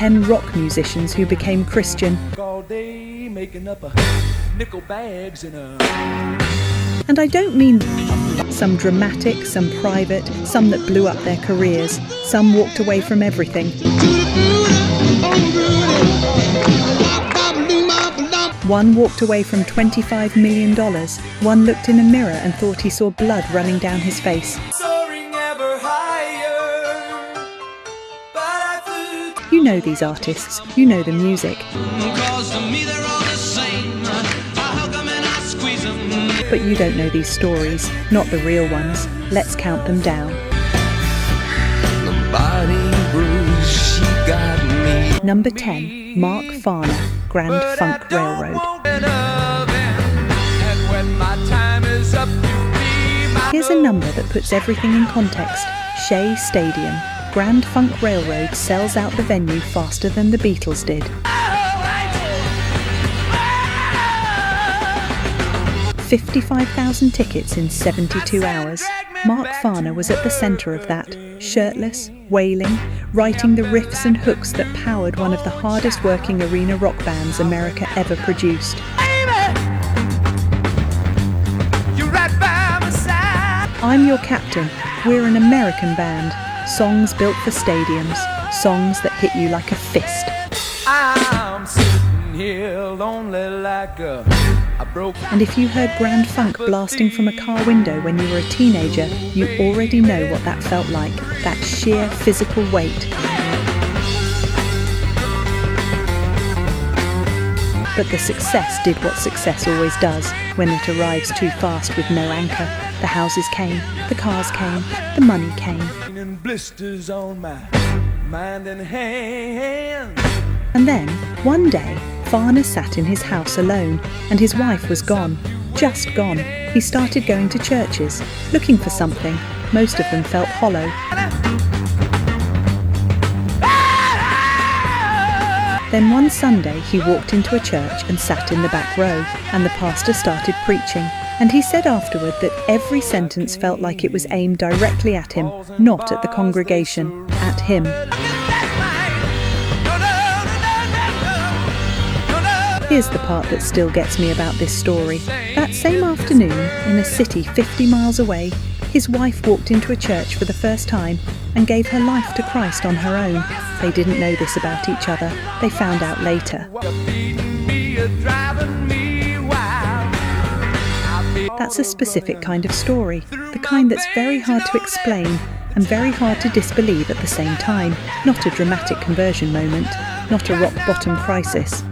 10 rock musicians who became Christian. All day making up nickel bags in a... And I don't mean some dramatic, some private, some that blew up their careers. Some walked away from everything. One walked away from $25 million. One looked in a mirror and thought he saw blood running down his face. You know these artists, you know the music. But you don't know these stories, not the real ones. Let's count them down. Number 10, Mark Farner, Grand Funk Railroad. Here's a number that puts everything in context. Shea Stadium. Grand Funk Railroad sells out the venue faster than the Beatles did. 55,000 tickets in 72 hours. Mark Farner was at the centre of that, shirtless, wailing, writing the riffs and hooks that powered one of the hardest working arena rock bands America ever produced. I'm your captain. We're an American band. Songs built for stadiums. Songs that hit you like a fist. I'm sitting here lonely like a broken... And if you heard Grand Funk blasting from a car window when you were a teenager, you already know what that felt like. That sheer physical weight. But the success did what success always does. When it arrives too fast with no anchor, the houses came, the cars came, the money came. Blisters on my mind and hands. And then, one day, Farner sat in his house alone, and his wife was gone, just gone. He started going to churches, looking for something. Most of them felt hollow. Then one Sunday he walked into a church and sat in the back row, and the pastor started preaching. And he said afterward that every sentence felt like it was aimed directly at him, not at the congregation, at him. Here's the part that still gets me about this story. That same afternoon, in a city 50 miles away, his wife walked into a church for the first time and gave her life to Christ on her own. They didn't know this about each other. They found out later. That's a specific kind of story, the kind that's very hard to explain and very hard to disbelieve at the same time. Not a dramatic conversion moment, not a rock bottom crisis.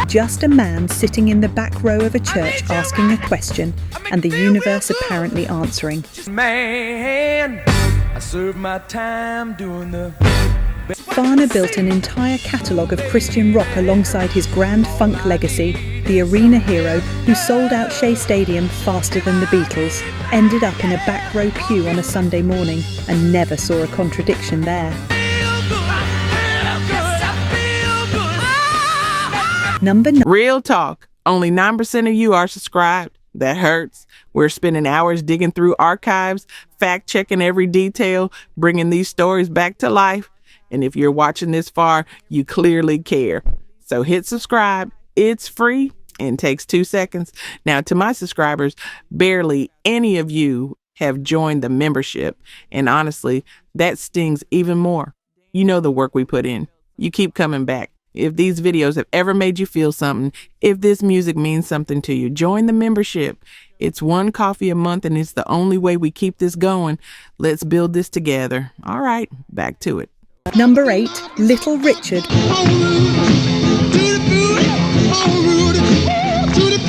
Just a man sitting in the back row of a church asking a question, and the universe apparently answering. Man, I served my time doing the... Farner built an entire catalogue of Christian rock alongside his Grand Funk legacy. The arena hero, who sold out Shea Stadium faster than the Beatles, ended up in a back row pew on a Sunday morning and never saw a contradiction there. Number 9. Real talk. Only 9% of you are subscribed. That hurts. We're spending hours digging through archives, fact-checking every detail, bringing these stories back to life. And if you're watching this far, you clearly care. So hit subscribe. It's free and takes 2 seconds. Now, to my subscribers, barely any of you have joined the membership. And honestly, that stings even more. You know the work we put in. You keep coming back. If these videos have ever made you feel something, if this music means something to you, join the membership. It's $1 coffee a month, and it's the only way we keep this going. Let's build this together. All right, back to it. Number 8, Little Richard.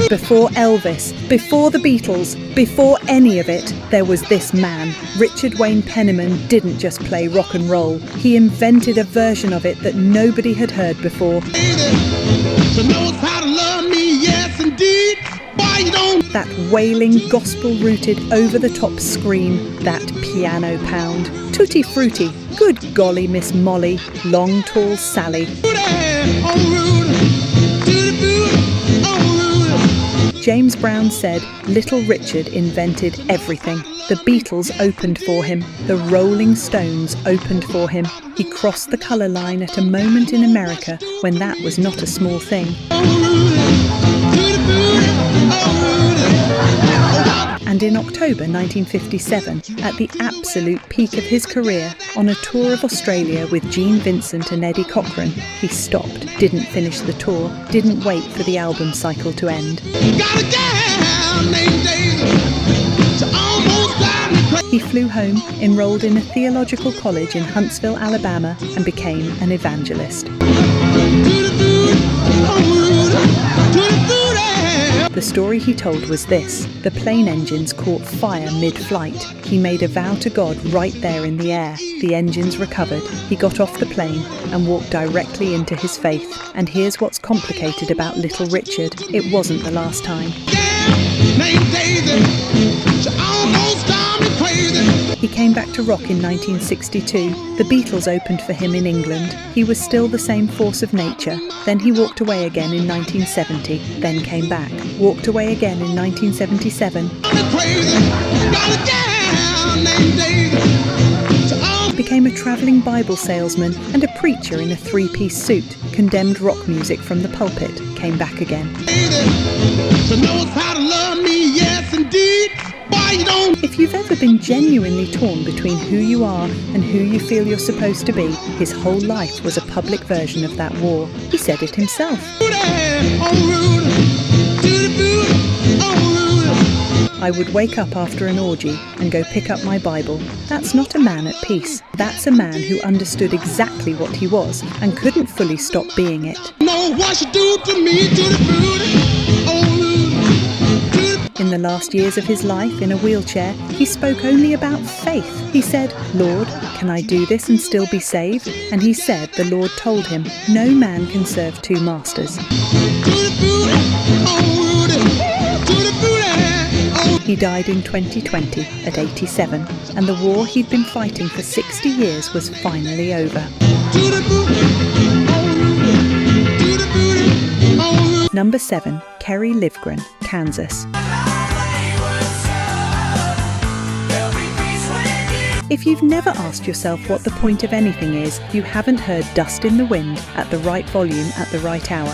Before Elvis, before the Beatles, before any of it, there was this man. Richard Wayne Penniman didn't just play rock and roll. He invented a version of it that nobody had heard before. That wailing, gospel-rooted, over-the-top scream, that piano pound. Tutti Frutti, good golly Miss Molly, long tall Sally. James Brown said Little Richard invented everything. The Beatles opened for him. The Rolling Stones opened for him. He crossed the colour line at a moment in America when that was not a small thing. And in October 1957, at the absolute peak of his career, on a tour of Australia with Gene Vincent and Eddie Cochran, he stopped, didn't finish the tour, didn't wait for the album cycle to end. He flew home, enrolled in a theological college in Huntsville, Alabama, and became an evangelist. The story he told was this: the plane engines caught fire mid-flight. He made a vow to God right there in the air. The engines recovered. He got off the plane and walked directly into his faith. And here's what's complicated about Little Richard. It wasn't the last time. He came back to rock in 1962. The Beatles opened for him in England. He was still the same force of nature. Then he walked away again in 1970, then came back. Walked away again in 1977. Became a travelling Bible salesman and a preacher in a three-piece suit. Condemned rock music from the pulpit. Came back again. If you've ever been genuinely torn between who you are and who you feel you're supposed to be, his whole life was a public version of that war. He said it himself. I would wake up after an orgy and go pick up my Bible. That's not a man at peace. That's a man who understood exactly what he was and couldn't fully stop being it. In the last years of his life in a wheelchair, he spoke only about faith. He said, "Lord, can I do this and still be saved?" And he said the Lord told him, "No man can serve two masters." He died in 2020 at 87, and the war he'd been fighting for 60 years was finally over. Number 7, Kerry Livgren, Kansas. If you've never asked yourself what the point of anything is, you haven't heard Dust in the Wind at the right volume at the right hour.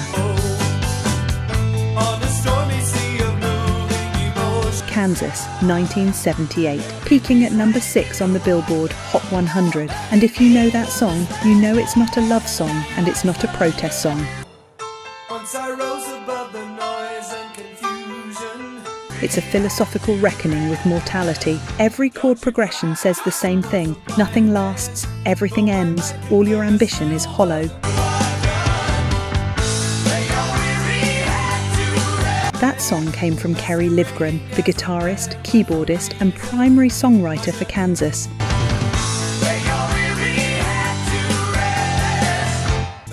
Kansas, 1978, peaking at number 6 on the Billboard Hot 100. And if you know that song, you know it's not a love song and it's not a protest song. Once I rose above the noise and confusion. It's a philosophical reckoning with mortality. Every chord progression says the same thing. Nothing lasts, everything ends, all your ambition is hollow. That song came from Kerry Livgren, the guitarist, keyboardist and primary songwriter for Kansas.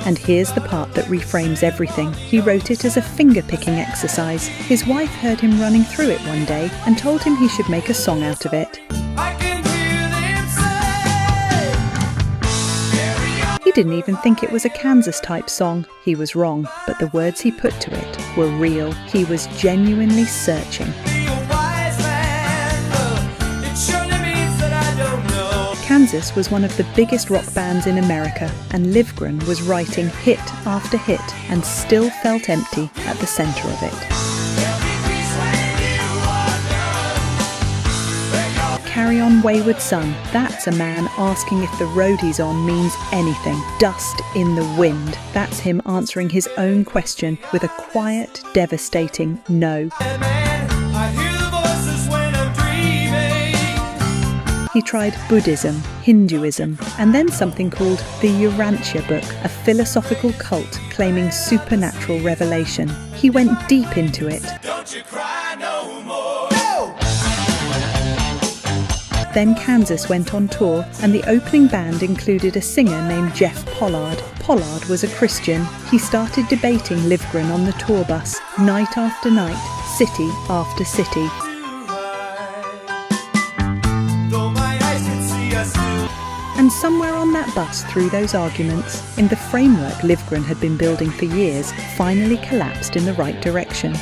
And here's the part that reframes everything. He wrote it as a finger-picking exercise. His wife heard him running through it one day and told him he should make a song out of it. He didn't even think it was a Kansas-type song. He was wrong, but the words he put to it were real. He was genuinely searching. Kansas was one of the biggest rock bands in America, and Livgren was writing hit after hit and still felt empty at the centre of it. Carry On Wayward Son, that's a man asking if the road he's on means anything. Dust in the Wind, that's him answering his own question with a quiet, devastating no. He tried Buddhism, Hinduism, and then something called the Urantia Book, a philosophical cult claiming supernatural revelation. He went deep into it. Don't you cry no more. No! Then Kansas went on tour, and the opening band included a singer named Jeff Pollard. Pollard was a Christian. He started debating Livgren on the tour bus, night after night, city after city. And somewhere on that bus through those arguments, in the framework Livgren had been building for years, finally collapsed in the right direction.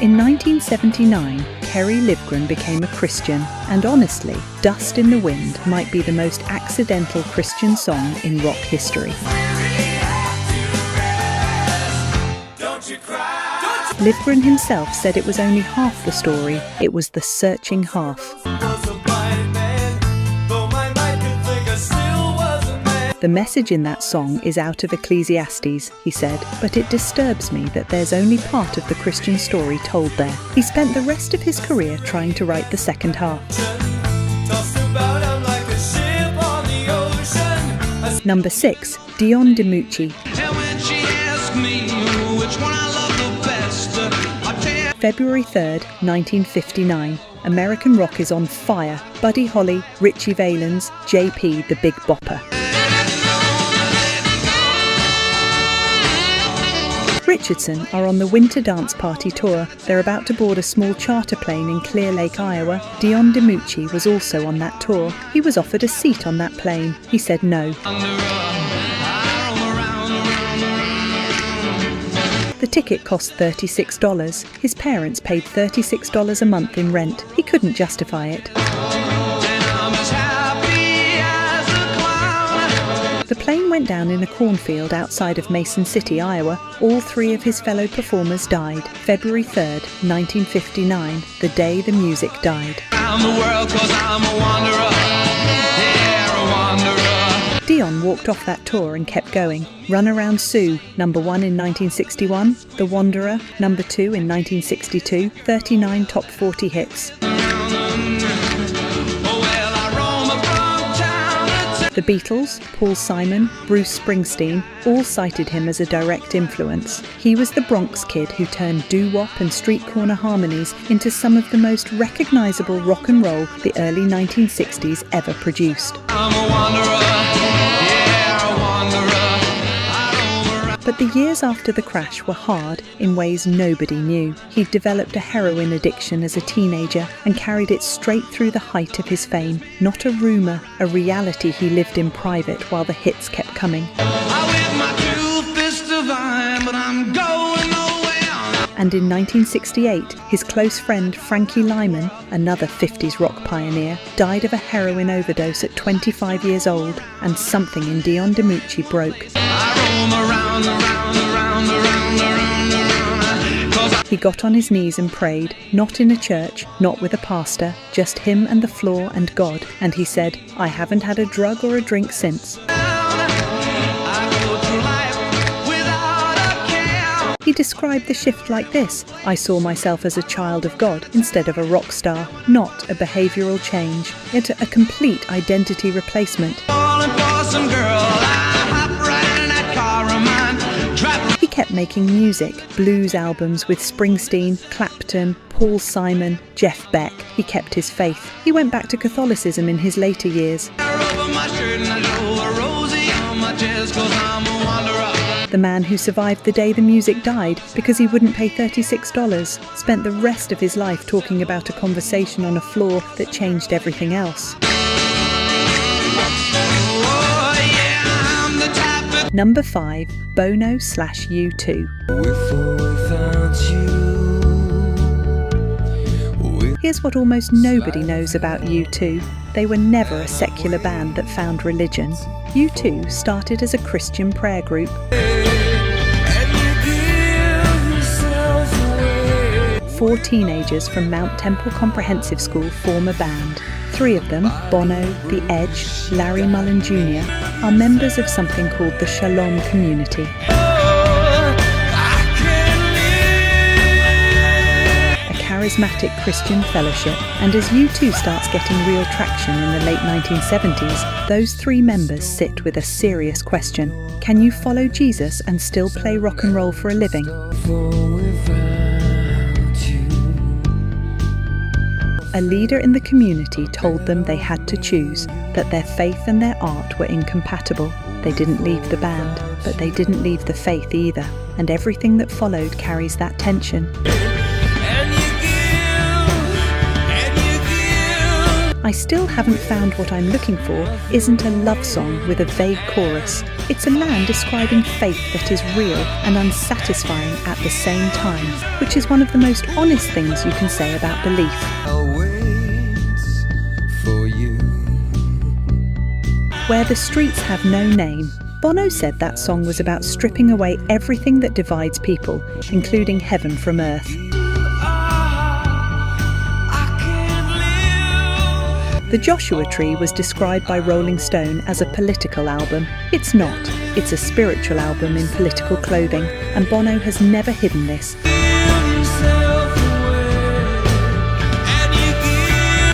In 1979, Kerry Livgren became a Christian, and honestly, Dust in the Wind might be the most accidental Christian song in rock history. Livgren himself said it was only half the story, it was the searching half. The message in that song is out of Ecclesiastes, he said, but it disturbs me that there's only part of the Christian story told there. He spent the rest of his career trying to write the second half. Number 6, Dion DiMucci. February 3rd, 1959. American rock is on fire. Buddy Holly, Richie Valens, JP the Big Bopper. Richardson are on the Winter Dance Party tour. They're about to board a small charter plane in Clear Lake, Iowa. Dion DiMucci was also on that tour. He was offered a seat on that plane. He said no. The ticket cost $36. His parents paid $36 a month in rent. He couldn't justify it. The plane went down in a cornfield outside of Mason City, Iowa. All 3 of his fellow performers died. February 3rd, 1959, the day the music died. Dion walked off that tour and kept going. Run Around Sue, number 1 in 1961. The Wanderer, number 2 in 1962. 39 top 40 hits. The Beatles, Paul Simon, Bruce Springsteen all cited him as a direct influence. He was the Bronx kid who turned doo-wop and street corner harmonies into some of the most recognisable rock and roll the early 1960s ever produced. But the years after the crash were hard in ways nobody knew. He'd developed a heroin addiction as a teenager and carried it straight through the height of his fame. Not a rumour, a reality he lived in private while the hits kept coming. And in 1968, his close friend Frankie Lyman, another 50s rock pioneer, died of a heroin overdose at 25 years old, and something in Dion DiMucci broke. He got on his knees and prayed, not in a church, not with a pastor, just him and the floor and God, and he said, "I haven't had a drug or a drink since." He described the shift like this: I saw myself as a child of God instead of a rock star, not a behavioural change, yet a complete identity replacement. He kept making music, blues albums with Springsteen, Clapton, Paul Simon, Jeff Beck. He kept his faith. He went back to Catholicism in his later years. The man who survived the day the music died because he wouldn't pay $36 spent the rest of his life talking about a conversation on a floor that changed everything else. Number 5, Bono / U2. Here's what almost nobody knows about U2. They were never a secular band that found religion. U2 started as a Christian prayer group. 4 teenagers from Mount Temple Comprehensive School form a band. 3 of them, Bono, The Edge, Larry Mullen Jr., are members of something called the Shalom Community. A charismatic Christian fellowship, and as U2 starts getting real traction in the late 1970s, those 3 members sit with a serious question. Can you follow Jesus and still play rock and roll for a living? A leader in the community told them they had to choose, that their faith and their art were incompatible. They didn't leave the band, but they didn't leave the faith either, and everything that followed carries that tension. I Still Haven't Found What I'm Looking For isn't a love song with a vague chorus. It's a man describing faith that is real and unsatisfying at the same time, which is one of the most honest things you can say about belief. I'll wait for you. Where the Streets Have No Name. Bono said that song was about stripping away everything that divides people, including heaven from earth. The Joshua Tree was described by Rolling Stone as a political album. It's not. It's a spiritual album in political clothing, and Bono has never hidden this.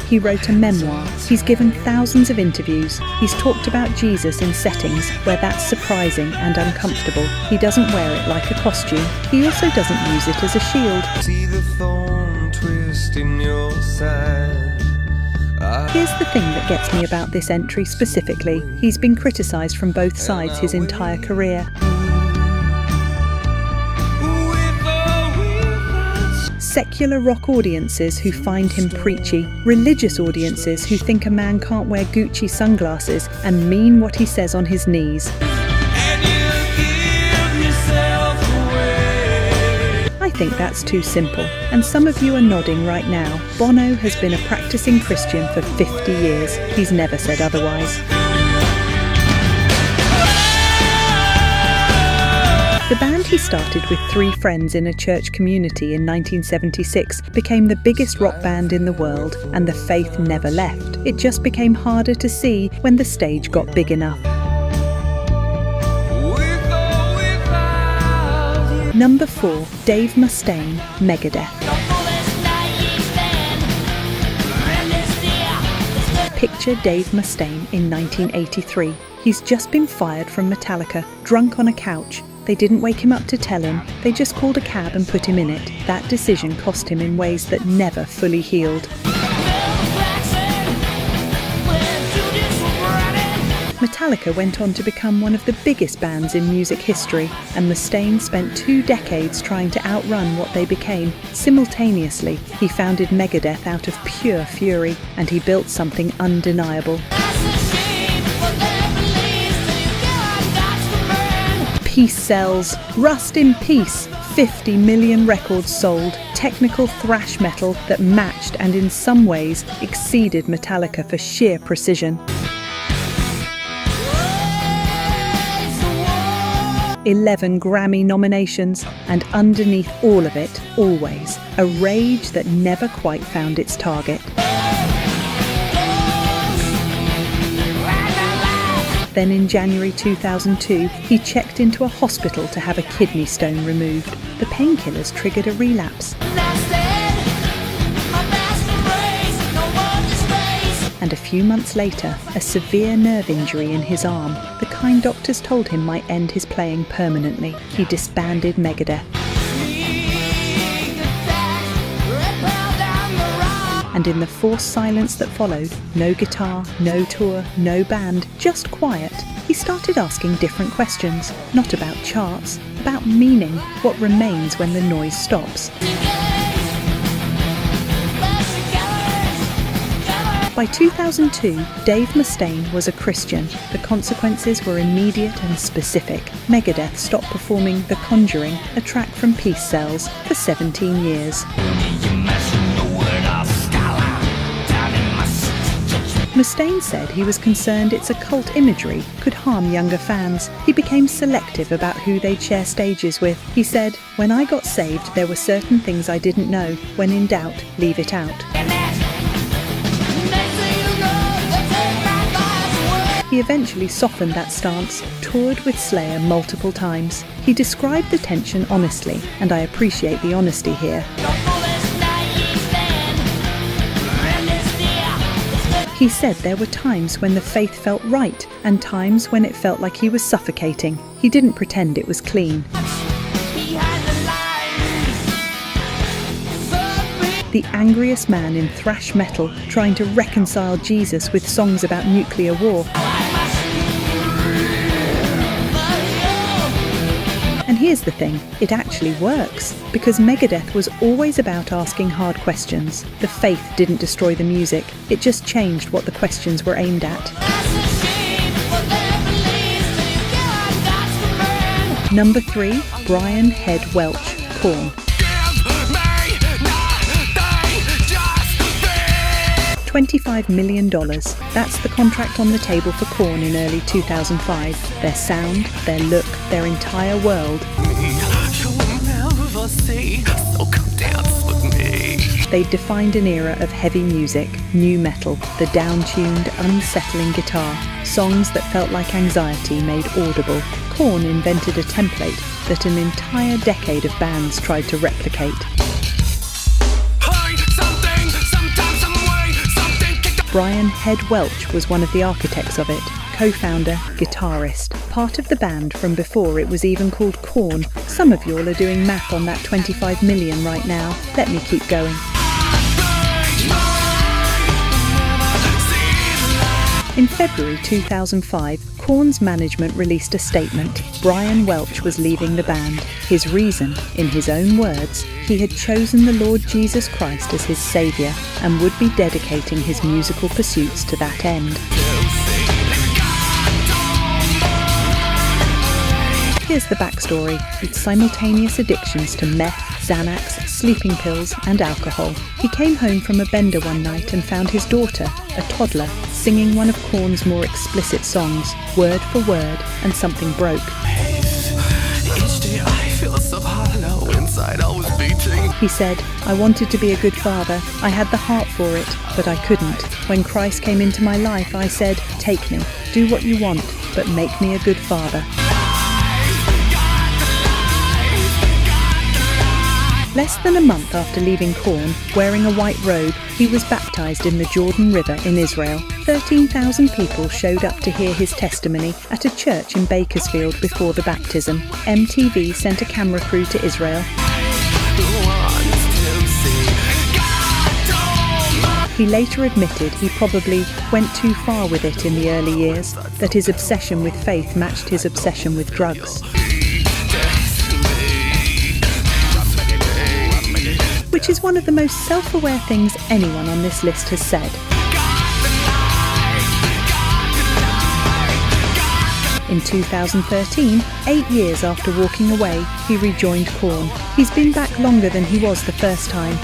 He wrote a memoir. He's given thousands of interviews. He's talked about Jesus in settings where that's surprising and uncomfortable. He doesn't wear it like a costume. He also doesn't use it as a shield. See the thorn twist in your side. Here's the thing that gets me about this entry specifically. He's been criticised from both sides his entire career. Secular rock audiences who find him preachy, religious audiences who think a man can't wear Gucci sunglasses and mean what he says on his knees. I think that's too simple, and some of you are nodding right now. Bono has been a practicing Christian for 50 years. He's never said otherwise. The band he started with 3 friends in a church community in 1976 became the biggest rock band in the world, and the faith never left. It just became harder to see when the stage got big enough. Number 4, Dave Mustaine, Megadeth. Picture Dave Mustaine in 1983. He's just been fired from Metallica, drunk on a couch. They didn't wake him up to tell him, they just called a cab and put him in it. That decision cost him in ways that never fully healed. Metallica went on to become one of the biggest bands in music history, and Mustaine spent 2 decades trying to outrun what they became. Simultaneously, he founded Megadeth out of pure fury, and he built something undeniable. Peace sells. Rust in Peace. 50 million records sold. Technical thrash metal that matched and in some ways exceeded Metallica for sheer precision. 11 Grammy nominations, and underneath all of it, always, a rage that never quite found its target. Then in January 2002, he checked into a hospital to have a kidney stone removed. The painkillers triggered a relapse. And a few months later, a severe nerve injury in his arm, the kind doctors told him might end his playing permanently. He disbanded Megadeth. And in the forced silence that followed, no guitar, no tour, no band, just quiet, he started asking different questions, not about charts, about meaning, what remains when the noise stops. By 2002, Dave Mustaine was a Christian. The consequences were immediate and specific. Megadeth stopped performing The Conjuring, a track from Peace Cells, for 17 years. Mustaine said he was concerned its occult imagery could harm younger fans. He became selective about who they'd share stages with. He said, "When I got saved, there were certain things I didn't know. When in doubt, leave it out." He eventually softened that stance, toured with Slayer multiple times. He described the tension honestly, and I appreciate the honesty here. He said there were times when the faith felt right, and times when it felt like he was suffocating. He didn't pretend it was clean. The angriest man in thrash metal, trying to reconcile Jesus with songs about nuclear war. And here's the thing, it actually works, because Megadeth was always about asking hard questions. The faith didn't destroy the music, it just changed what the questions were aimed at. Number 3, Brian Head Welch, Korn. $25 million. That's the contract on the table for Korn in early 2005. Their sound, their look, their entire world. They defined an era of heavy music, nu metal, the down-tuned, unsettling guitar, songs that felt like anxiety made audible. Korn invented a template that an entire decade of bands tried to replicate. Brian Head Welch was one of the architects of it, co-founder, guitarist, part of the band from before it was even called Korn. Some of y'all are doing math on that 25 million right now. Let me keep going. In February 2005, Korn's management released a statement. Brian Welch was leaving the band. His reason, in his own words, he had chosen the Lord Jesus Christ as his saviour and would be dedicating his musical pursuits to that end. Here's the backstory. It's simultaneous addictions to meth, Xanax, sleeping pills and alcohol. He came home from a bender one night and found his daughter, a toddler, singing one of Korn's more explicit songs, word for word, and something broke. He said, "I wanted to be a good father. I had the heart for it, but I couldn't. When Christ came into my life, I said, 'Take me, do what you want, but make me a good father.'" Less than a month after leaving Korn, wearing a white robe, he was baptized in the Jordan River in Israel. 13,000 people showed up to hear his testimony at a church in Bakersfield before the baptism. MTV sent a camera crew to Israel. He later admitted he probably went too far with it in the early years, that his obsession with faith matched his obsession with drugs. Which is one of the most self-aware things anyone on this list has said. In 2013, 8 years after walking away, he rejoined Korn. He's been back longer than he was the first time.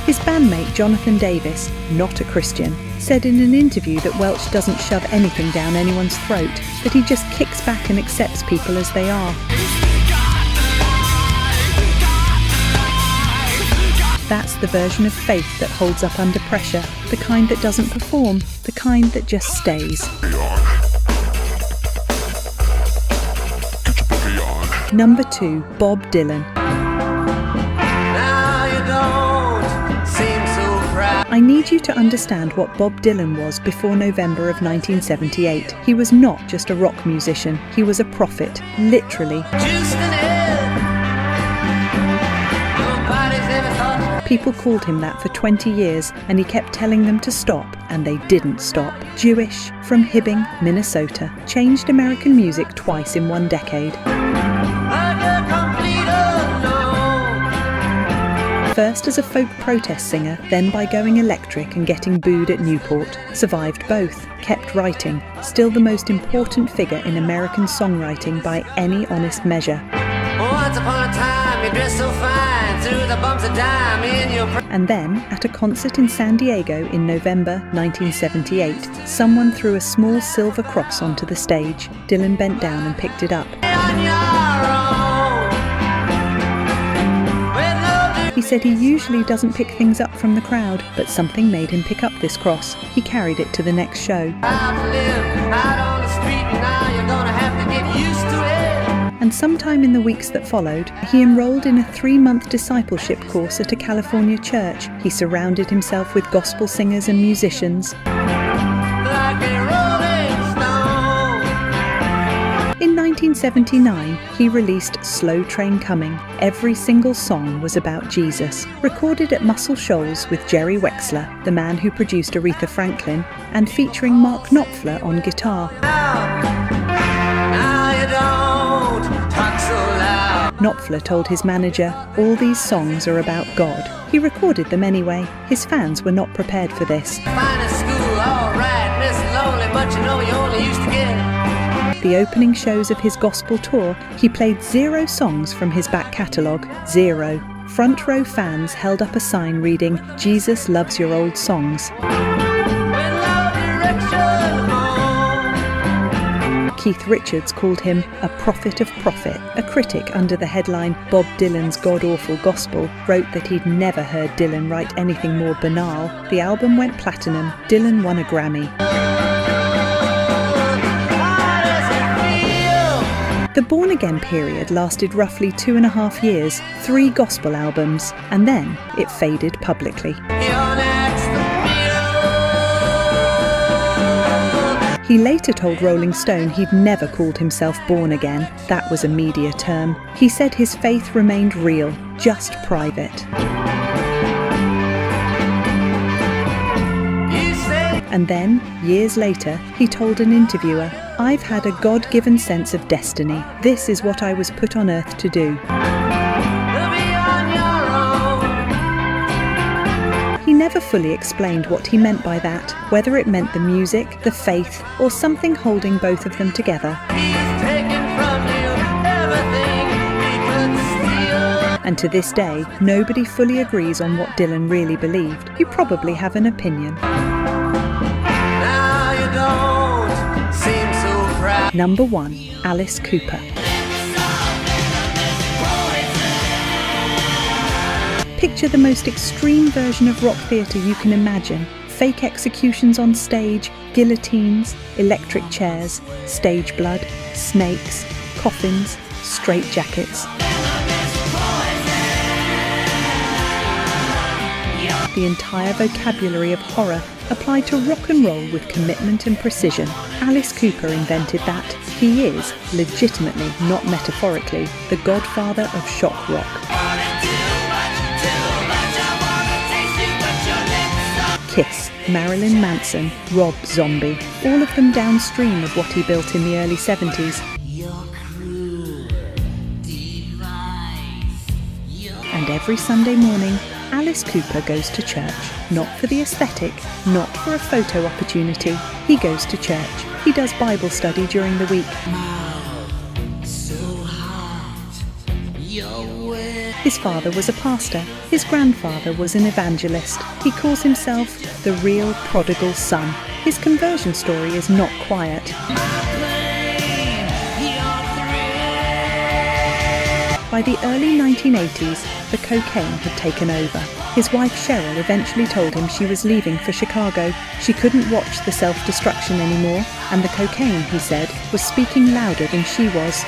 His bandmate Jonathan Davis, not a Christian, said in an interview that Welch doesn't shove anything down anyone's throat, that he just kicks back and accepts people as they are. That's the version of faith that holds up under pressure, the kind that doesn't perform, the kind that just stays. Number 2, Bob Dylan. I need you to understand what Bob Dylan was before November of 1978. He was not just a rock musician, he was a prophet, literally. People called him that for 20 years, and he kept telling them to stop, and they didn't stop. Jewish, from Hibbing, Minnesota, changed American music twice in one decade. First as a folk protest singer, then by going electric and getting booed at Newport. Survived both, kept writing, still the most important figure in American songwriting by any honest measure. Once upon a time, you dressed so fine, threw the bumps of dime in your... And then, at a concert in San Diego in November 1978, someone threw a small silver cross onto the stage. Dylan bent down and picked it up. He said he usually doesn't pick things up from the crowd, but something made him pick up this cross. He carried it to the next show. And sometime in the weeks that followed, he enrolled in a 3-month discipleship course at a California church. He surrounded himself with gospel singers and musicians. In 1979, he released Slow Train Coming. Every single song was about Jesus. Recorded at Muscle Shoals with Jerry Wexler, the man who produced Aretha Franklin, and featuring Mark Knopfler on guitar. Knopfler told his manager, "All these songs are about God." He recorded them anyway. His fans were not prepared for this. Finest school, all right, Miss Lonely, but you know you only used to get. The opening shows of his gospel tour, he played 0 songs from his back catalogue. 0. Front row fans held up a sign reading, "Jesus loves your old songs." Keith Richards called him a prophet of profit. A critic under the headline Bob Dylan's God-Awful Gospel wrote that he'd never heard Dylan write anything more banal. The album went platinum. Dylan won a Grammy. The Born Again period lasted roughly 2.5 years, 3 gospel albums, and then it faded publicly. He later told Rolling Stone he'd never called himself born again. That was a media term. He said his faith remained real, just private. And then, years later, he told an interviewer, "I've had a God-given sense of destiny. This is what I was put on earth to do." He never fully explained what he meant by that, whether it meant the music, the faith, or something holding both of them together. And to this day, nobody fully agrees on what Dylan really believed. You probably have an opinion. Number 1. Alice Cooper. Picture the most extreme version of rock theatre you can imagine. Fake executions on stage, guillotines, electric chairs, stage blood, snakes, coffins, straitjackets. The entire vocabulary of horror applied to rock and roll with commitment and precision. Alice Cooper invented that. He is, legitimately, not metaphorically, the godfather of shock rock. Kiss, Marilyn Manson, Rob Zombie, all of them downstream of what he built in the early 70s. And every Sunday morning, Alice Cooper goes to church, not for the aesthetic, not for a photo opportunity. He goes to church. He does Bible study during the week. His father was a pastor. His grandfather was an evangelist. He calls himself the real prodigal son. His conversion story is not quiet. By the early 1980s, the cocaine had taken over. His wife Cheryl eventually told him she was leaving for Chicago. She couldn't watch the self-destruction anymore, and the cocaine, he said, was speaking louder than she was.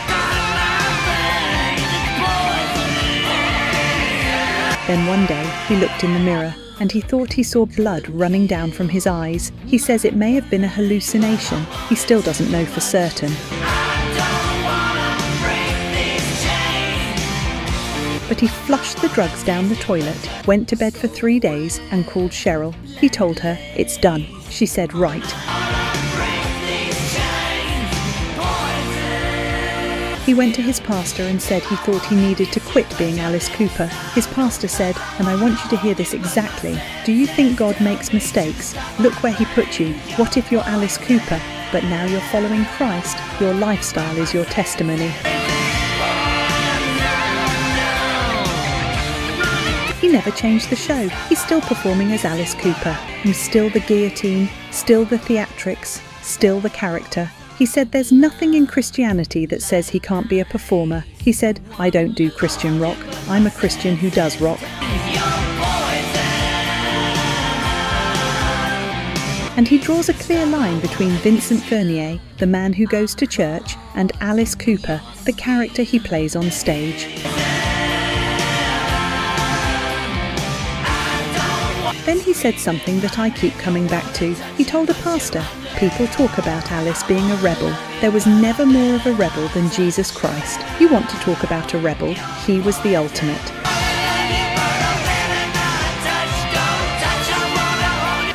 Then one day, he looked in the mirror, and he thought he saw blood running down from his eyes. He says it may have been a hallucination. He still doesn't know for certain. But he flushed the drugs down the toilet, went to bed for 3 days, and called Cheryl. He told her, "It's done." She said, "Right." He went to his pastor and said he thought he needed to quit being Alice Cooper. His pastor said, and I want you to hear this exactly, "Do you think God makes mistakes? Look where he put you. What if you're Alice Cooper, but now you're following Christ? Your lifestyle is your testimony." He never changed the show. He's still performing as Alice Cooper. And still the guillotine, still the theatrics, still the character. He said there's nothing in Christianity that says he can't be a performer. He said, "I don't do Christian rock. I'm a Christian who does rock." And he draws a clear line between Vincent Furnier, the man who goes to church, and Alice Cooper, the character he plays on stage. Then he said something that I keep coming back to. He told a pastor, "People talk about Alice being a rebel. There was never more of a rebel than Jesus Christ. You want to talk about a rebel? He was the ultimate."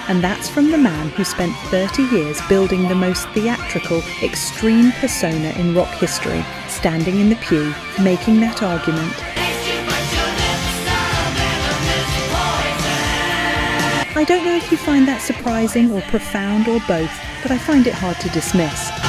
And that's from the man who spent 30 years building the most theatrical, extreme persona in rock history. standing in the pew, making that argument. I don't know if you find that surprising or profound or both, but I find it hard to dismiss.